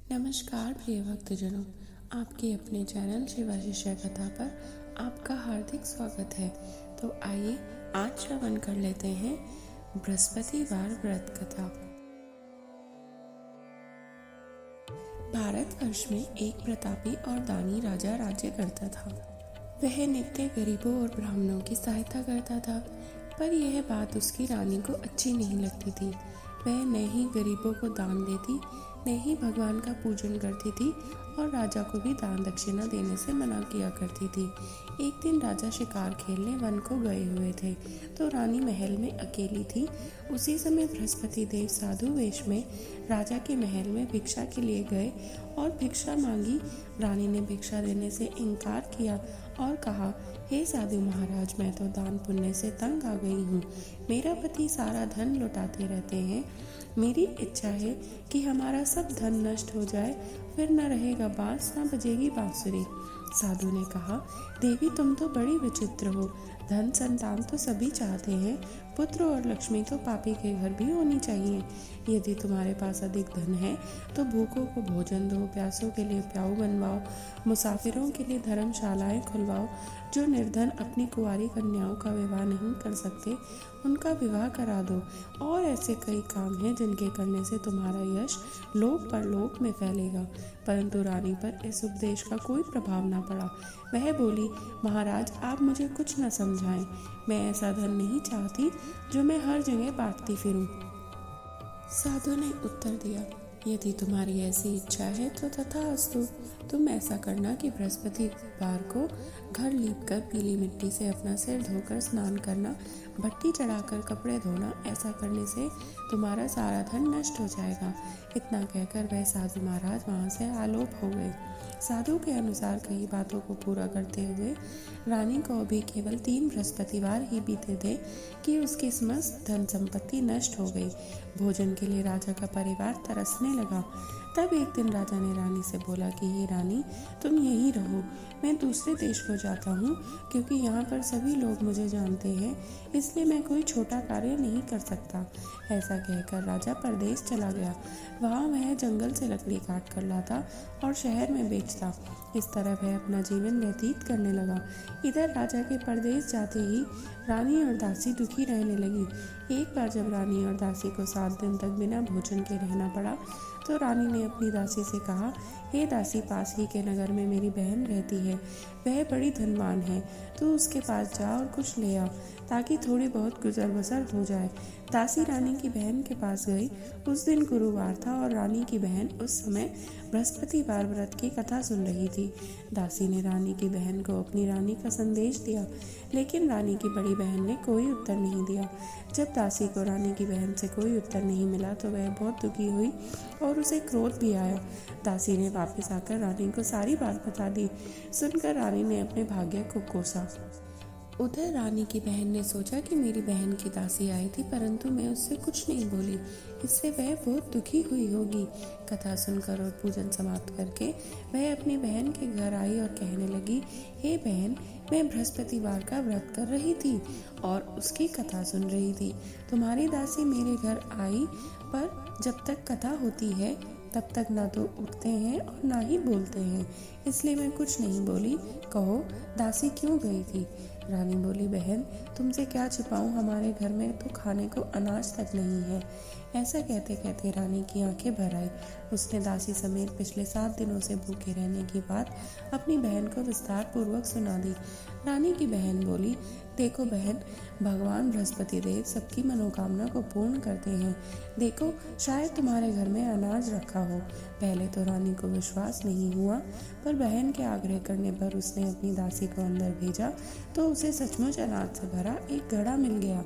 नमस्कार प्रिय भक्तजनों, आपके अपने चैनल शिवा शिष्य कथा पर आपका हार्दिक स्वागत है। तो आइए आज श्रवण कर लेते हैं बृहस्पतिवार व्रत कथा। भारतवर्ष में एक प्रतापी और दानी राजा राज्य करता था। वह नित्य गरीबों और ब्राह्मणों की सहायता करता था, पर यह बात उसकी रानी को अच्छी नहीं लगती थी। वह न ही गरीबों को दान देती, न ही भगवान का पूजन करती थी और राजा को भी दान दक्षिणा देने से मना किया करती थी। एक दिन राजा शिकार खेलने वन को गए हुए थे, तो रानी महल में अकेली थी। उसी समय बृहस्पति देव साधु वेश में राजा के महल में भिक्षा के लिए गए और भिक्षा मांगी। रानी ने भिक्षा देने से इनकार किया और कहा, हे साधु महाराज, मैं तो दान पुण्य से तंग आ गई हूँ। मेरा पति सारा धन लुटाते रहते हैं। मेरी इच्छा है कि हमारा सब धन नष्ट हो जाए, फिर न रहेगा बांस, न बजेगी बांसुरी। साधु ने कहा, देवी तुम तो बड़ी विचित्र हो। धन संतान तो सभी चाहते हैं, पुत्र और लक्ष्मी तो पापी के घर भी होनी चाहिए। यदि तुम्हारे पास अधिक धन है तो भूखों को भोजन दो, प्यासों के लिए प्याऊ बनवाओ, मुसाफिरों के लिए धर्मशालाएं खुलवाओ। जो निर्धन अपनी कुंवारी कन्याओं का विवाह नहीं कर सकते, उनका विवाह करा दो। और ऐसे कई काम हैं जिनके करने से तुम्हारा यश लोक परलोक में फैलेगा। परंतु रानी पर इस उपदेश का कोई प्रभाव न पड़ा। वह बोली, महाराज आप मुझे कुछ न समझाएं। मैं ऐसा धन नहीं चाहती जो मैं हर जगह बांटती फिरूं। साधु ने उत्तर दिया, यदि तुम्हारी ऐसी इच्छा है तो तथास्तु। तुम ऐसा करना कि बृहस्पतिवार को घर लीपकर पीली मिट्टी से अपना सिर धोकर स्नान करना, भट्टी चढ़ाकर कपड़े धोना। ऐसा करने से तुम्हारा सारा धन नष्ट हो जाएगा। इतना कहकर वह साधु महाराज वहाँ से आलोप हो गए। साधु के अनुसार कई बातों को पूरा करते हुए रानी को भी केवल 3 बृहस्पतिवार ही बीते थे कि उसकी समस्त धन संपत्ति नष्ट हो गई। भोजन के लिए राजा का परिवार तरसने लगा। तब एक दिन राजा ने रानी से बोला कि हे रानी, तुम यहीं रहो, मैं दूसरे देश को जाता हूँ, क्योंकि यहाँ पर सभी लोग मुझे जानते हैं, इसलिए मैं कोई छोटा कार्य नहीं कर सकता। ऐसा कहकर राजा परदेश चला गया। वहाँ वह जंगल से लकड़ी काट कर लाता और शहर में बेचता। इस तरह वह अपना जीवन व्यतीत करने लगा। इधर राजा के परदेश जाते ही रानी और दासी दुखी रहने लगी। एक बार जब रानी और दासी को 7 दिन तक बिना भोजन के रहना पड़ा, तो रानी ने अपनी दासी से कहा, हे दासी, पास ही के नगर में मेरी बहन रहती है। वह बड़ी धनवान है, तू उसके पास जा और कुछ ले आ, ताकि थोड़ी बहुत गुजर बसर हो जाए। दासी रानी की बहन के पास गई। उस दिन गुरुवार था और रानी की बहन उस समय बृहस्पतिवार व्रत की कथा सुन रही थी। दासी ने रानी की बहन को अपनी रानी का संदेश दिया, लेकिन रानी की बड़ी बहन ने कोई उत्तर नहीं दिया। जब दासी को रानी की बहन से कोई उत्तर नहीं मिला तो वह बहुत दुखी हुई और उसे क्रोध भी आया। दासी ने वापस आकर रानी को सारी बात बता दी। सुनकर रानी ने अपने भाग्य को कोसा। उधर रानी की बहन ने सोचा कि मेरी बहन की दासी आई थी, परंतु मैं उससे कुछ नहीं बोली, इससे वह बहुत दुखी हुई होगी। कथा सुनकर और पूजन समाप्त करके वह अपनी बहन के घर आई और कहने लगी, हे बहन, मैं बृहस्पतिवार का व्रत कर रही थी और उसकी कथा सुन रही थी। तुम्हारी दासी मेरे घर आई, पर जब तक कथा होती है तब तक ना तो उठते हैं और ना ही बोलते हैं, इसलिए मैं कुछ नहीं बोली। कहो, दासी क्यों गई थी? रानी बोली, बहन, तुमसे क्या छिपाऊं, हमारे घर में तो खाने को अनाज तक नहीं है। ऐसा कहते कहते रानी की आंखें भर आई। उसने दासी समेत पिछले 7 दिनों से भूखे रहने की बात अपनी बहन को विस्तार पूर्वक सुना दी। रानी की बहन बोली, देखो बहन, भगवान बृहस्पति देव सबकी मनोकामना को पूर्ण करते हैं। देखो, शायद तुम्हारे घर में अनाज रखा हो। पहले तो रानी को विश्वास नहीं हुआ, पर बहन के आग्रह करने पर उसने अपनी दासी को अंदर भेजा तो उसे सचमुच अनाज से भरा एक घड़ा मिल गया।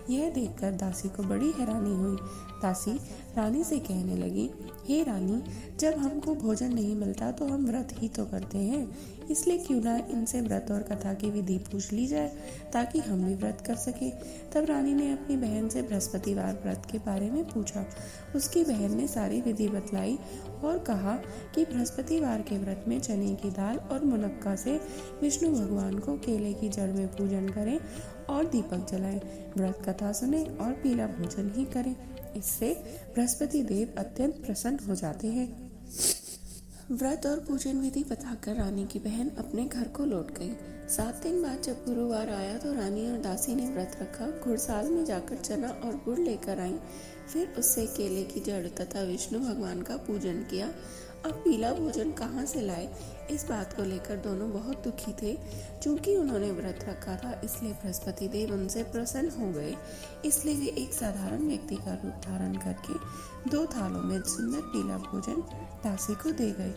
यह देखकर दासी को बड़ी हैरानी हुई। दासी रानी से कहने लगी, हे रानी, जब हमको भोजन नहीं मिलता तो हम व्रत ही तो करते हैं, इसलिए क्यों ना इनसे व्रत और कथा की विधि पूछ ली जाए, ताकि हम भी व्रत कर सके। तब रानी ने अपनी बहन से बृहस्पतिवार व्रत के बारे में पूछा। उसकी बहन ने सारी विधि बतलाई और कहा कि बृहस्पतिवार के व्रत में चने की दाल और मुनक्का से विष्णु भगवान को केले की जड़ में पूजन करें और दीपक जलाएं, व्रत कथा सुने और पीला भोजन ही करें। इससे बृहस्पति देव अत्यंत प्रसन्न हो जाते हैं। व्रत और पूजन विधि बताकर रानी की बहन अपने घर को लौट गई। 7 दिन बाद जब गुरुवार आया तो रानी और दासी ने व्रत रखा, घुड़साल में जाकर चना और गुड़ लेकर आई। फिर उससे केले की जड़ तथा विष्णु भगवान का पूजन किया। अब पीला भोजन कहाँ से लाए, इस बात को लेकर दोनों बहुत दुखी थे। चूंकि उन्होंने व्रत रखा था इसलिए बृहस्पति देव उनसे प्रसन्न हो गए। इसलिए वे एक साधारण व्यक्ति का रूप धारण करके 2 थालों में सुंदर पीला भोजन दासी को दे गए।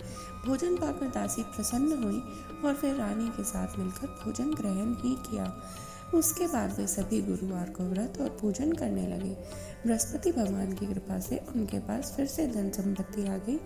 भोजन पाकर दासी प्रसन्न हुई और फिर रानी के साथ मिलकर भोजन ग्रहण ही किया। उसके बाद वे सभी गुरुवार को व्रत और पूजन करने लगे। बृहस्पति भगवान की कृपा से उनके पास फिर से धन संपत्ति आ गई,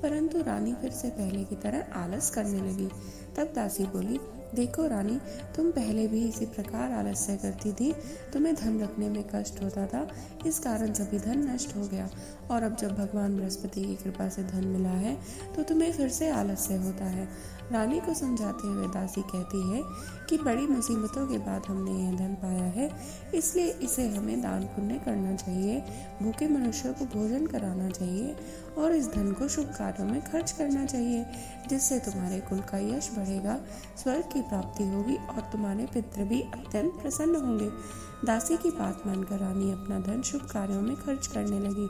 परंतु रानी फिर से पहले की तरह आलस करने लगी। तब दासी बोली, देखो रानी, तुम पहले भी इसी प्रकार आलस्य करती थी। तुम्हें धन रखने में कष्ट होता था, इस कारण सभी धन नष्ट हो गया। और अब जब भगवान बृहस्पति की कृपा से धन मिला है तो तुम्हें फिर से आलस्य होता है। रानी को समझाते हुए दासी कहती है कि बड़ी मुसीबतों के बाद हमने यह धन पाया है, इसलिए इसे हमें दान पुण्य करना चाहिए, भूखे मनुष्यों को भोजन कराना चाहिए और इस धन को शुभ कार्यों में खर्च करना चाहिए, जिससे तुम्हारे कुल का यश बढ़ेगा, स्वर्ग की प्राप्ति होगी और तुम्हारे पितृ भी अत्यंत प्रसन्न होंगे। दासी की बात मानकर रानी अपना धन शुभ कार्यों में खर्च करने लगी,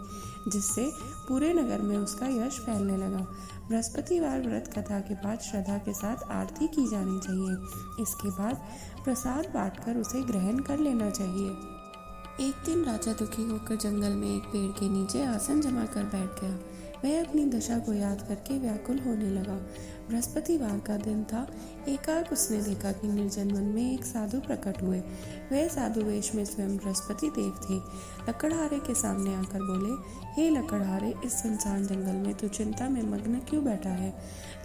जिससे पूरे नगर में उसका यश फैलने लगा। बृहस्पतिवार व्रत कथा के बाद श्रद्धा के साथ आरती की जानी चाहिए। इसके बाद प्रसाद बांटकर उसे ग्रहण कर लेना चाहिए। एक दिन राजा दुखी होकर जंगल में एक पेड़ के नीचे आसन जमा कर बैठ गया। वह अपनी दशा को याद करके व्याकुल होने लगा। बृहस्पतिवार का दिन था। एकाएक उसने देखा कि निर्जन वन में एक साधु प्रकट हुए। वह साधु वेश में स्वयं बृहस्पति देव थे। लकड़हारे के सामने आकर बोले, हे लकड़हारे, इस सुनसान जंगल में तू चिंता में मग्न क्यों बैठा है?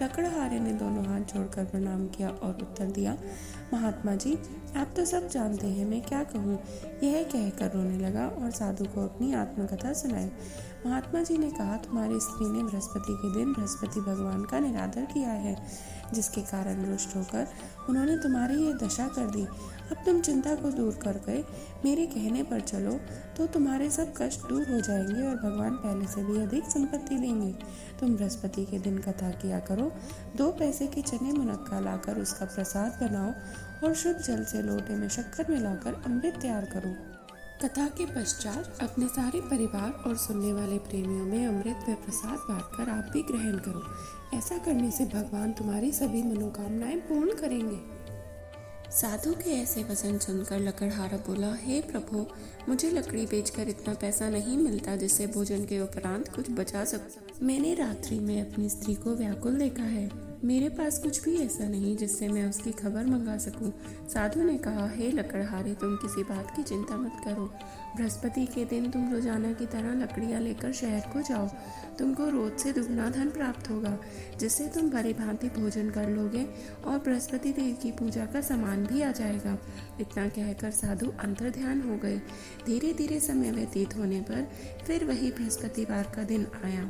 लकड़हारे ने दोनों हाथ जोड़कर प्रणाम किया और उत्तर दिया, महात्मा जी, आप तो सब जानते हैं, मैं क्या कहूँ। यह कहकर रोने लगा और साधु को अपनी आत्मकथा सुनाई। महात्मा जी ने कहा, तुम्हारी स्त्री ने बृहस्पति के दिन बृहस्पति भगवान का निरादर किया है, जिसके कारण रुष्ट होकर उन्होंने तुम्हारी ये दशा कर दी। अब तुम चिंता को दूर कर गए, मेरे कहने पर चलो तो तुम्हारे सब कष्ट दूर हो जाएंगे और भगवान पहले से भी अधिक संपत्ति देंगे। तुम बृहस्पति के दिन कथा किया करो, 2 पैसे के चने मुनक्का लाकर उसका प्रसाद बनाओ और शुद्ध जल से लोटे में शक्कर मिलाकर अमृत तैयार करो। कथा के पश्चात अपने सारे परिवार और सुनने वाले प्रेमियों में अमृत व प्रसाद बांटकर आप भी ग्रहण करो। ऐसा करने से भगवान तुम्हारी सभी मनोकामनाएं पूर्ण करेंगे। साधु के ऐसे वचन सुनकर लकड़हारा बोला, हे प्रभु, मुझे लकड़ी बेचकर इतना पैसा नहीं मिलता जिससे भोजन के उपरांत कुछ बचा सकूं। मैंने रात्रि में अपनी स्त्री को व्याकुल देखा है। मेरे पास कुछ भी ऐसा नहीं जिससे मैं उसकी खबर मंगा सकूं। साधु ने कहा, हे लकड़हारे, तुम किसी बात की चिंता मत करो। बृहस्पति के दिन तुम रोजाना की तरह लकड़ियां लेकर शहर को जाओ। तुमको रोज से दुगना धन प्राप्त होगा, जिससे तुम भली भांति भोजन कर लोगे और बृहस्पति देव की पूजा का सामान भी आ जाएगा। इतना कहकर साधु अंतर्ध्यान हो गए। धीरे धीरे समय व्यतीत होने पर फिर वही बृहस्पतिवार का दिन आया।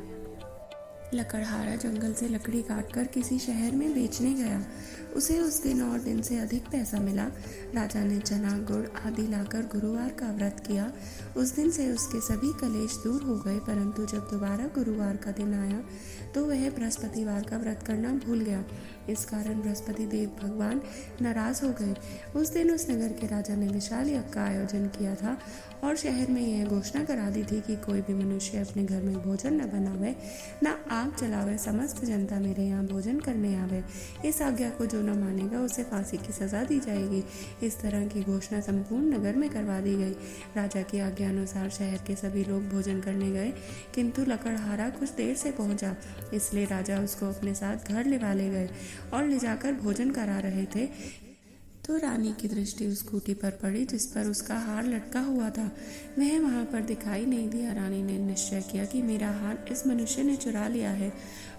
लकड़हारा जंगल से लकड़ी काटकर किसी शहर में बेचने गया। उसे उस दिन और दिन से अधिक पैसा मिला। राजा ने चना गुड़ आदि लाकर गुरुवार का व्रत किया। उस दिन से उसके सभी कलेश दूर हो गए, परंतु जब दोबारा गुरुवार का दिन आया तो वह बृहस्पतिवार का व्रत करना भूल गया। इस कारण बृहस्पति देव भगवान नाराज हो गए। उस दिन उस नगर के राजा ने विशाल यज्ञ का आयोजन किया था और शहर में यह घोषणा करा दी थी कि कोई भी मनुष्य अपने घर में भोजन न बनावे, न आग जलावे, समस्त जनता मेरे यहाँ भोजन करने आवे। इस आज्ञा को जो न मानेगा उसे फांसी की सजा दी जाएगी। इस तरह की घोषणा संपूर्ण नगर में करवा दी गई। राजा की आज्ञा अनुसार शहर के सभी लोग भोजन करने गए, किंतु लकड़हारा कुछ देर से पहुंचा, इसलिए राजा उसको अपने साथ घर ले गए और ले जाकर भोजन करा रहे थे तो रानी की दृष्टि उस खूंटी पर पड़ी जिस पर उसका हार लटका हुआ था। वह वहां पर दिखाई नहीं दिया। रानी ने निश्चय किया कि मेरा हार इस मनुष्य ने चुरा लिया है।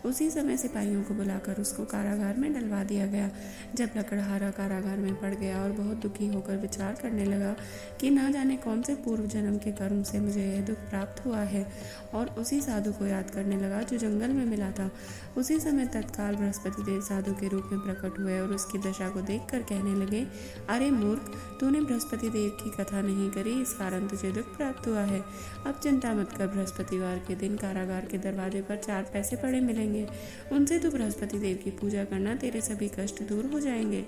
उसी समय सिपाहियों को बुलाकर उसको कारागार में डलवा दिया गया। जब लकड़हारा कारागार में पड़ गया और बहुत दुखी होकर विचार करने लगा कि ना जाने कौन से पूर्व जन्म के कर्म से मुझे यह दुख प्राप्त हुआ है, और उसी साधु को याद करने लगा जो जंगल में मिला था। उसी समय तत्काल बृहस्पति देव साधु के रूप में प्रकट हुए और उसकी दशा को देखकर कहने लगे, लगे, अरे मूर्ख, तूने बृहस्पति देव की कथा नहीं करी, इस कारण तुझे दुख प्राप्त हुआ है। अब चिंता मत कर, बृहस्पतिवार के दिन कारागार के दरवाजे पर 4 पैसे पड़े मिलेंगे, उनसे तू बृहस्पति देव की पूजा करना, तेरे सभी कष्ट दूर हो जाएंगे।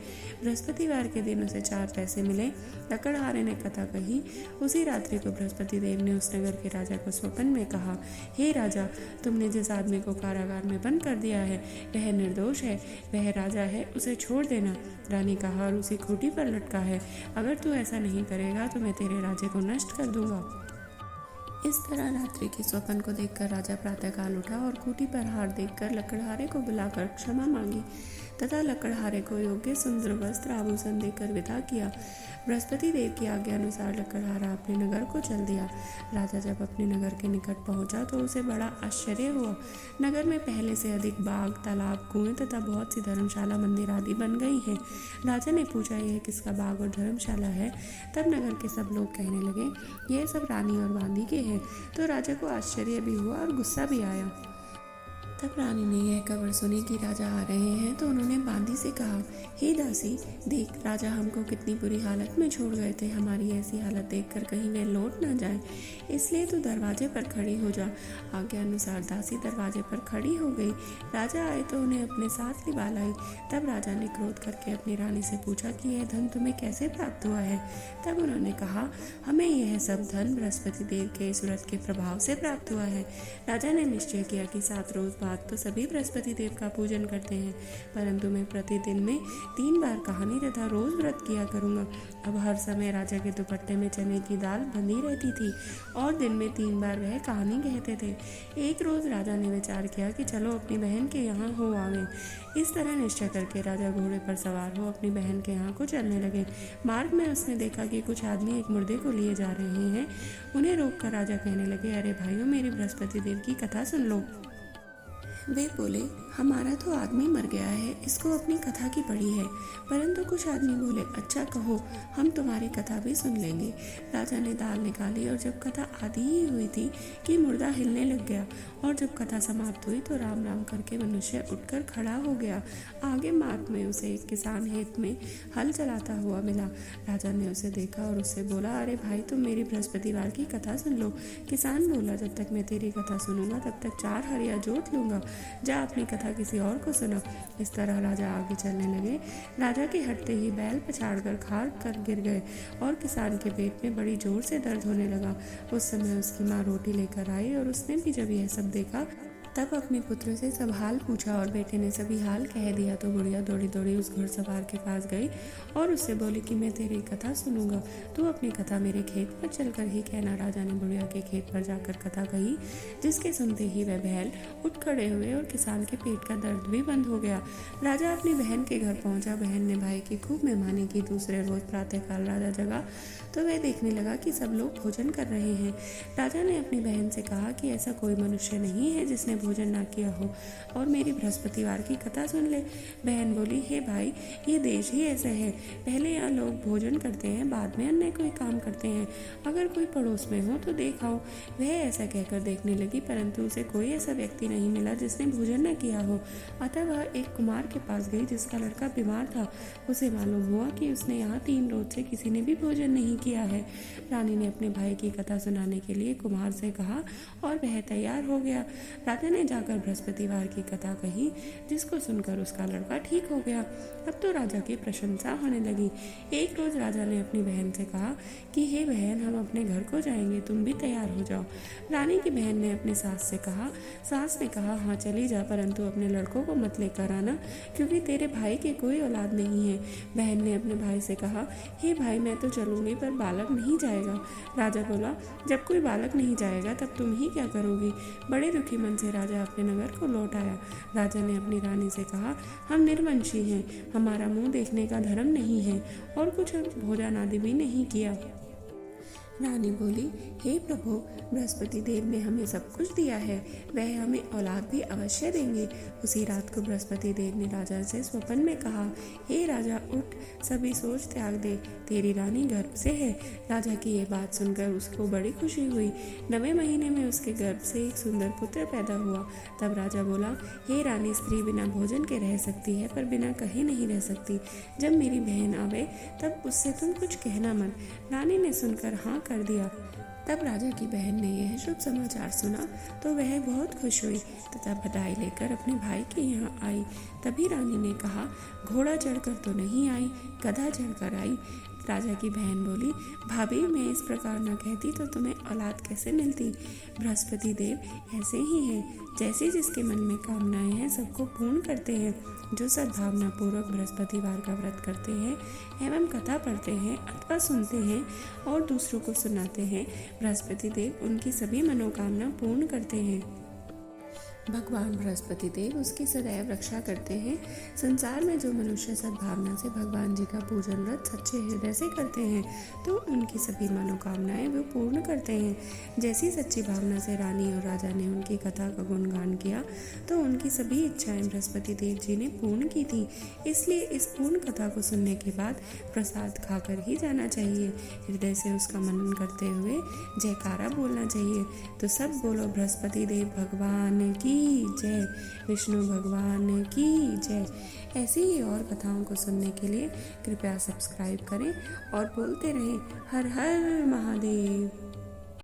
बृहस्पतिवार के दिन उसे 4 पैसे मिले। लकड़हारे ने कथा कही। उसी रात्रि को बृहस्पति देव ने उस नगर के राजा को स्वप्न में कहा, हे राजा, तुमने जिस आदमी को कारागार में बंद कर दिया है वह निर्दोष है, वह राजा है, उसे छोड़ देना। रानी का हार उसी खूंटी पर लटका है, अगर तू ऐसा नहीं करेगा तो मैं तेरे राज्य को नष्ट कर दूंगा। इस तरह रात्रि के स्वप्न को देखकर राजा प्रातःकाल उठा और खूंटी पर हार देखकर लकड़हारे को बुलाकर क्षमा मांगी तथा लकड़हारे को योग्य सुंदर वस्त्र आभूषण देकर विदा किया। बृहस्पति देव की आज्ञा अनुसार लकड़हारा अपने नगर को चल दिया। राजा जब अपने नगर के निकट पहुंचा तो उसे बड़ा आश्चर्य हुआ। नगर में पहले से अधिक बाग, तालाब, कुएं तथा बहुत सी धर्मशाला, मंदिर आदि बन गई हैं। राजा ने पूछा, यह किसका बाग और धर्मशाला है? तब नगर के सब लोग कहने लगे, यह सब रानी और बांदी के हैं। तो राजा को आश्चर्य भी हुआ और गुस्सा भी आया। तब रानी ने यह खबर सुनी कि राजा आ रहे हैं तो उन्होंने बांदी से कहा, हे दासी, देख राजा हमको कितनी बुरी हालत में छोड़ गए थे, हमारी ऐसी हालत देखकर कहीं वे लौट ना जाए, इसलिए तू दरवाजे पर खड़ी हो जा। आज्ञा अनुसार दासी दरवाजे पर खड़ी हो गई। राजा आए तो उन्हें अपने साथ लिवा लाई। तब राजा ने क्रोध करके अपनी रानी से पूछा कि यह धन तुम्हें कैसे प्राप्त हुआ है? तब उन्होंने कहा, हमें यह सब धन बृहस्पति देव के इस व्रत के प्रभाव से प्राप्त हुआ है। राजा ने निश्चय किया कि 7 रोज बाद तो सभी बृहस्पति देव का पूजन करते हैं, परंतु मैं प्रतिदिन में 3 बार कहानी तथा रोज व्रत किया करूंगा। अब हर समय राजा के दुपट्टे में चने की दाल बंधी रहती थी और दिन में 3 बार वह कहानी कहते थे। एक रोज राजा ने विचार किया कि चलो अपनी बहन के यहाँ हो आवे। इस तरह निश्चय करके राजा घोड़े पर सवार हो अपनी बहन के यहाँ को चलने लगे। मार्ग में उसने देखा कि कुछ आदमी एक मुर्दे को लिए जा रहे हैं। उन्हें रोककर राजा कहने लगे, अरे भाइयों, मेरी बृहस्पति देव की कथा सुन लो। वे बोले, हमारा तो आदमी मर गया है, इसको अपनी कथा की पड़ी है। परंतु कुछ आदमी बोले, अच्छा कहो, हम तुम्हारी कथा भी सुन लेंगे। राजा ने दाल निकाली और जब कथा आधी ही हुई थी कि मुर्दा हिलने लग गया और जब कथा समाप्त हुई तो राम राम करके मनुष्य उठकर खड़ा हो गया। आगे मार्ग में उसे एक किसान खेत में हल चलाता हुआ मिला। राजा ने उसे देखा और उससे बोला, अरे भाई, तुम मेरी बृहस्पतिवार की कथा सुन लो। किसान बोला, जब तक मैं तेरी कथा सुनूंगा तब तक 4 हरिया जोत लूंगा, जा अपनी कथा किसी और को सुना। इस तरह राजा आगे चलने लगे। राजा के हटते ही बैल पछाड़ कर खाड़ कर गिर गए और किसान के पेट में बड़ी जोर से दर्द होने लगा। उस समय उसकी माँ रोटी लेकर आई और उसने भी जब यह सब देखा तब अपने पुत्र से सब हाल पूछा और बेटे ने सभी हाल कह दिया। तो बुढ़िया दौड़ी दौड़ी उस घुड़सवार के पास गई और उससे बोली कि मैं तेरी कथा सुनूंगा, तू अपनी कथा मेरे खेत पर चलकर ही कहना। राजा ने बुढ़िया के खेत पर जाकर कथा कही, जिसके सुनते ही वह बैल उठ खड़े हुए और किसान के पेट का दर्द भी बंद हो गया। राजा अपनी बहन के घर पहुंचा। बहन ने भाई की खूब मेहमानी की। दूसरे रोज प्रातःकाल राजा जगा तो वह देखने लगा कि सब लोग भोजन कर रहे हैं। राजा ने अपनी बहन से कहा कि ऐसा कोई मनुष्य नहीं है जिसने भोजन ना किया हो और मेरी बृहस्पतिवार की कथा सुन ले। बहन बोली, हे भाई, ये देश ही ऐसा है, पहले यहाँ लोग भोजन करते हैं, बाद में अन्य कोई काम करते हैं। अगर कोई पड़ोस में हो तो देख आओ। वह ऐसा कहकर देखने लगी, परंतु उसे कोई ऐसा व्यक्ति नहीं मिला जिसने भोजन न किया हो। अतः वह एक कुमार के पास गई जिसका लड़का बीमार था। उसे मालूम हुआ कि उसने यहाँ 3 रोज से किसी ने भी भोजन नहीं किया है। रानी ने अपने भाई की कथा सुनाने के लिए कुमार से कहा और वह तैयार हो गया। राजा ने जाकर बृहस्पतिवार की कथा कही, जिसको सुनकर उसका लड़का ठीक हो गया। अब तो राजा की प्रशंसा होने लगी। एक रोज राजा ने अपनी बहन से कहा कि हे बहन, हम अपने घर को जाएंगे, तुम भी तैयार हो जाओ। रानी की बहन ने अपनी सास से कहा। सास ने कहा, हाँ चली जा, परंतु अपने लड़कों को मत लेकर आना, क्योंकि तेरे भाई के कोई औलाद नहीं है। बहन ने अपने भाई से कहा, हे भाई, मैं तो चलूंगी पर बालक नहीं जाएगा। राजा बोला, जब कोई बालक नहीं जाएगा तब तुम ही क्या करोगी? बड़े दुखी मन से राजा अपने नगर को लौट आया। राजा ने अपनी रानी से कहा, हम निर्वंशी हैं, हमारा मुंह देखने का धर्म नहीं है और कुछ भोजन आदि भी नहीं किया। रानी बोली, हे प्रभु, बृहस्पति देव ने हमें सब कुछ दिया है, वह हमें औलाद भी अवश्य देंगे। उसी रात को बृहस्पति देव ने राजा से स्वप्न में कहा, हे राजा, उठ, सभी सोच त्याग दे, तेरी रानी गर्भ से है। राजा की यह बात सुनकर उसको बड़ी खुशी हुई। 9वें महीने में उसके गर्भ से एक सुंदर पुत्र पैदा हुआ। तब राजा बोला, हे रानी, स्त्री बिना भोजन के रह सकती है पर बिना कहे नहीं रह सकती। जब मेरी बहन आवे तब उससे तुम कुछ कहना मत। रानी ने सुनकर हाँ कर दिया। तब राजा की बहन ने यह शुभ समाचार सुना तो वह बहुत खुश हुई तथा बधाई लेकर अपने भाई के यहाँ आई। तभी रानी ने कहा, घोड़ा चढ़कर तो नहीं आई, गधा चढ़कर आई। राजा की बहन बोली, भाभी, मैं इस प्रकार न कहती तो तुम्हें औलाद कैसे मिलती। बृहस्पति देव ऐसे ही हैं, जैसे जिसके मन में कामनाएं हैं सबको पूर्ण करते हैं। जो सद्भावना पूर्वक बृहस्पतिवार का व्रत करते हैं एवं कथा पढ़ते हैं अथवा सुनते हैं और दूसरों को सुनाते हैं, बृहस्पति देव उनकी सभी मनोकामना पूर्ण करते हैं। भगवान बृहस्पति देव उसकी सदैव रक्षा करते हैं। संसार में जो मनुष्य सद्भावना से भगवान जी का पूजन व्रत सच्चे हृदय से करते हैं तो उनकी सभी मनोकामनाएं वो पूर्ण करते हैं। जैसी सच्ची भावना से रानी और राजा ने उनकी कथा का गुणगान किया तो उनकी सभी इच्छाएं बृहस्पति देव जी ने पूर्ण की थी। इसलिए इस पूर्ण कथा को सुनने के बाद प्रसाद खाकर ही जाना चाहिए। हृदय से उसका मनन करते हुए जयकारा बोलना चाहिए। तो सब बोलो, बृहस्पति देव भगवान की जय, विष्णु भगवान की जय। ऐसी ही और कथाओं को सुनने के लिए कृपया सब्सक्राइब करें और बोलते रहें, हर हर महादेव।